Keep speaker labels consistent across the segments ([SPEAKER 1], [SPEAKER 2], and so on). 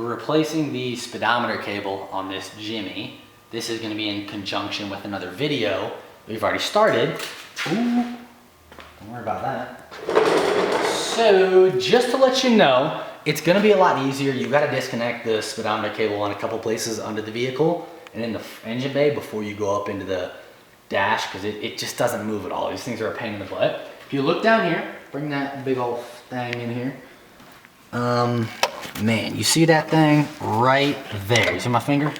[SPEAKER 1] we're replacing the speedometer cable on this Jimmy. This is gonna be in conjunction with another video we've already started. Ooh, don't worry about that. So just to let you know, it's gonna be a lot easier. You gotta disconnect the speedometer cable in a couple places under the vehicle and in the engine bay before you go up into the dash, because it just doesn't move at all. These things are a pain in the butt. If you look down here, bring that big old thing in here. Man, you see that thing right there? You see my finger?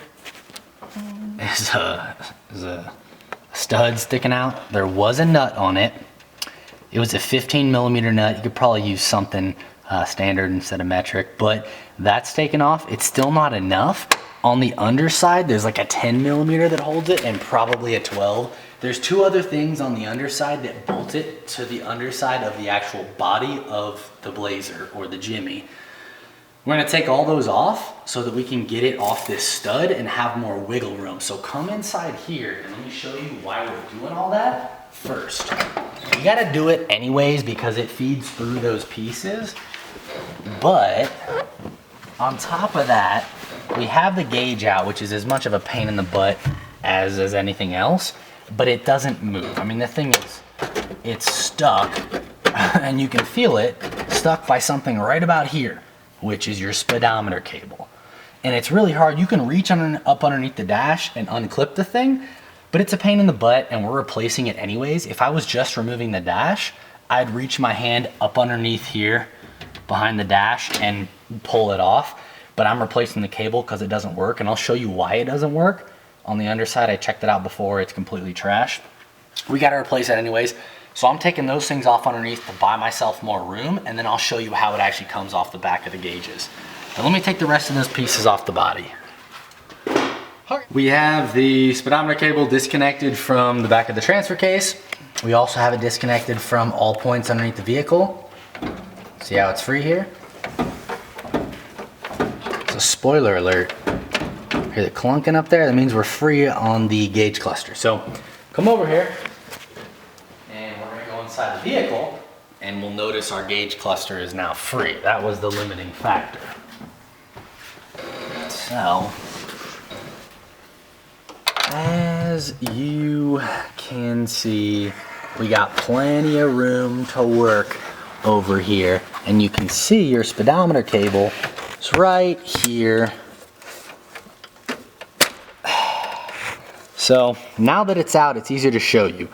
[SPEAKER 1] There's a stud sticking out. There was a nut on it. It was a 15mm nut. You could probably use something standard instead of metric, but that's taken off. It's still not enough. On the underside, there's like a 10mm that holds it and probably a 12. There's two other things on the underside that bolt it to the underside of the actual body of the Blazer or the Jimmy. We're gonna take all those off so that we can get it off this stud and have more wiggle room. So come inside here and let me show you why we're doing all that first. You gotta do it anyways because it feeds through those pieces. But on top of that, we have the gauge out, which is as much of a pain in the butt as anything else, but it doesn't move. I mean, the thing is, it's stuck and you can feel it stuck by something right about here, which is your speedometer cable. And it's really hard. You can reach up underneath the dash and unclip the thing, but it's a pain in the butt and we're replacing it anyways. If I was just removing the dash, I'd reach my hand up underneath here behind the dash and pull it off. But I'm replacing the cable because it doesn't work, and I'll show you why it doesn't work. On the underside, I checked it out before, it's completely trashed. We gotta replace it anyways. So I'm taking those things off underneath to buy myself more room, and then I'll show you how it actually comes off the back of the gauges. Now let me take the rest of those pieces off the body. We have the speedometer cable disconnected from the back of the transfer case. We also have it disconnected from all points underneath the vehicle. See how it's free here? So spoiler alert, hear the clunking up there? That means we're free on the gauge cluster. So come over here and we're gonna go inside the vehicle and we'll notice our gauge cluster is now free. That was the limiting factor. So, as you can see, we got plenty of room to work over here, and you can see your speedometer cable is right here. So now that it's out, it's easier to show you.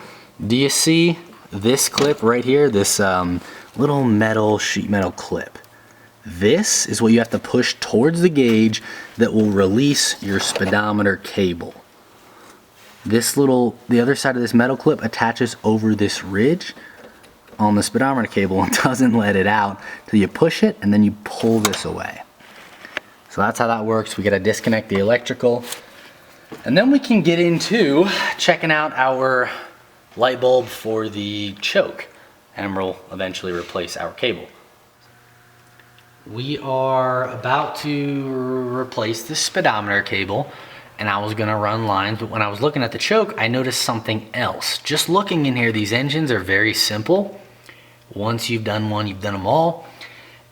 [SPEAKER 1] Do you see this clip right here, this little sheet metal clip? This is what you have to push towards the gauge that will release your speedometer cable. The other side of this metal clip attaches over this ridge on the speedometer cable and doesn't let it out till you push it and then you pull this away. So that's how that works. We gotta disconnect the electrical and then we can get into checking out our light bulb for the choke, and we'll eventually replace our cable. We are about to replace the speedometer cable, and I was gonna run lines, but when I was looking at the choke, I noticed something else. Just looking in here, these engines are very simple. Once you've done one, you've done them all,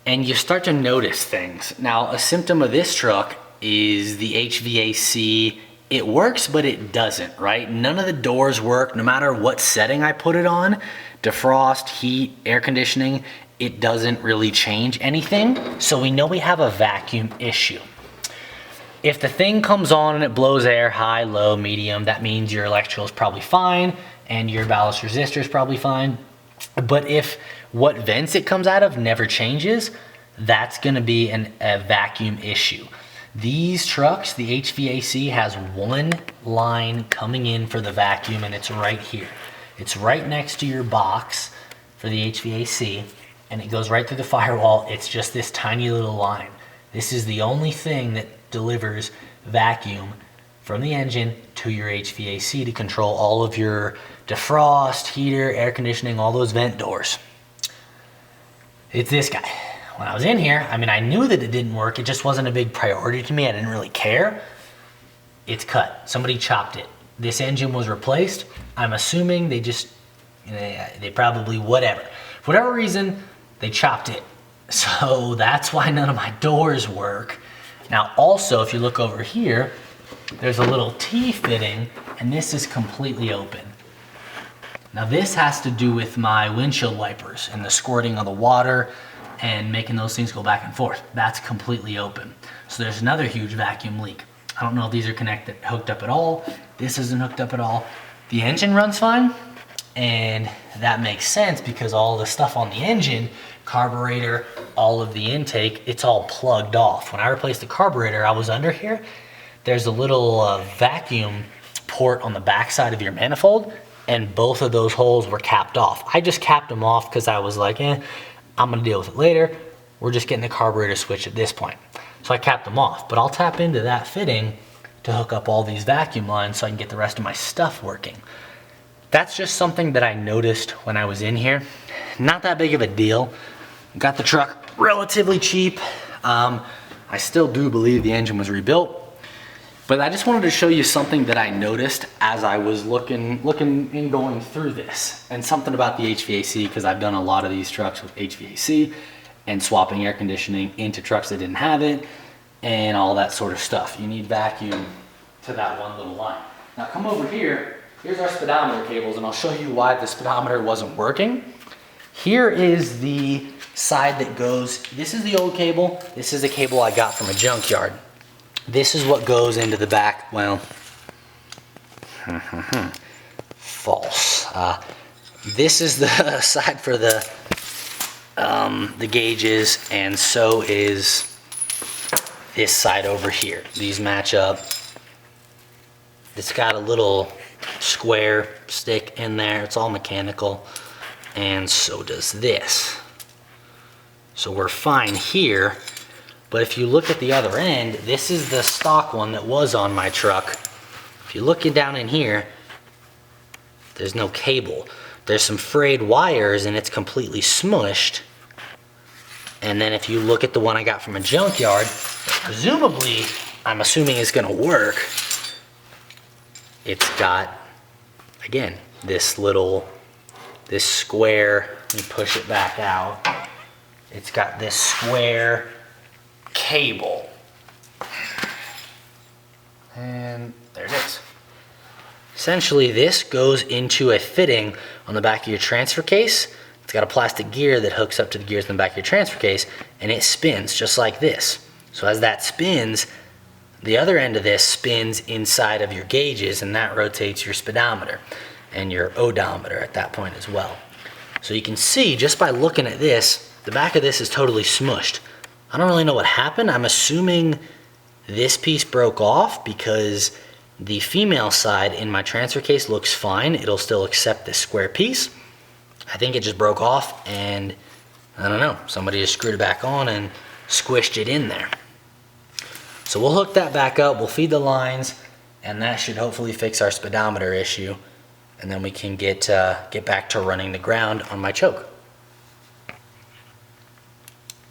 [SPEAKER 1] and you start to notice things. Now, a symptom of this truck is the HVAC. It works, but it doesn't, right? None of the doors work, no matter what setting I put it on. Defrost, heat, air conditioning, it doesn't really change anything. So we know we have a vacuum issue. If the thing comes on and it blows air, high, low, medium, that means your electrical is probably fine and your ballast resistor is probably fine. But if what vents it comes out of never changes, that's gonna be a vacuum issue. These trucks, the HVAC has one line coming in for the vacuum, and it's right here. It's right next to your box for the HVAC, and it goes right through the firewall. It's just this tiny little line. This is the only thing that delivers vacuum from the engine to your HVAC to control all of your defrost, heater, air conditioning, all those vent doors. It's this guy. When I was in here, I mean, I knew that it didn't work. It just wasn't a big priority to me. I didn't really care. It's cut. Somebody chopped it. This engine was replaced. I'm assuming they just, they probably, whatever. For whatever reason, they chopped it. So that's why none of my doors work. Now also, if you look over here, there's a little T fitting, and this is completely open. Now this has to do with my windshield wipers and the squirting of the water and making those things go back and forth. That's completely open. So there's another huge vacuum leak. I don't know if these are hooked up at all. This isn't hooked up at all. The engine runs fine, and that makes sense because all the stuff on the engine, carburetor, all of the intake, it's all plugged off. When I replaced the carburetor, I was under here. There's a little vacuum port on the back side of your manifold, and both of those holes were capped off. I just capped them off because I was like, I'm gonna deal with it later. We're just getting the carburetor switch at this point. So I capped them off, but I'll tap into that fitting to hook up all these vacuum lines so I can get the rest of my stuff working. That's just something that I noticed when I was in here. Not that big of a deal. Got the truck relatively cheap. I still do believe the engine was rebuilt. But I just wanted to show you something that I noticed as I was looking and going through this, and something about the HVAC, because I've done a lot of these trucks with HVAC and swapping air conditioning into trucks that didn't have it and all that sort of stuff. You need vacuum to that one little line. Now come over here, here's our speedometer cables, and I'll show you why the speedometer wasn't working. Here is the side that goes, this is the old cable, this is the cable I got from a junkyard. This is what goes into the back, well, false. This is the side for the gauges, and so is this side over here. These match up. It's got a little square stick in there. It's all mechanical, and so does this. So we're fine here. But if you look at the other end, this is the stock one that was on my truck. If you look down in here, there's no cable. There's some frayed wires and it's completely smushed. And then if you look at the one I got from a junkyard, presumably, I'm assuming it's gonna work. It's got, again, this square, let me push it back out. It's got this square cable, and there it is. Essentially, this goes into a fitting on the back of your transfer case. It's got a plastic gear that hooks up to the gears in the back of your transfer case, and it spins just like this. So as that spins, the other end of this spins inside of your gauges, and that rotates your speedometer and your odometer at that point as well. So you can see just by looking at this, the back of this is totally smushed. I don't really know what happened. I'm assuming this piece broke off because the female side in my transfer case looks fine. It'll still accept this square piece. I think it just broke off, and I don't know, somebody just screwed it back on and squished it in there. So we'll hook that back up, we'll feed the lines, and that should hopefully fix our speedometer issue, and then we can get back to running the ground on my choke.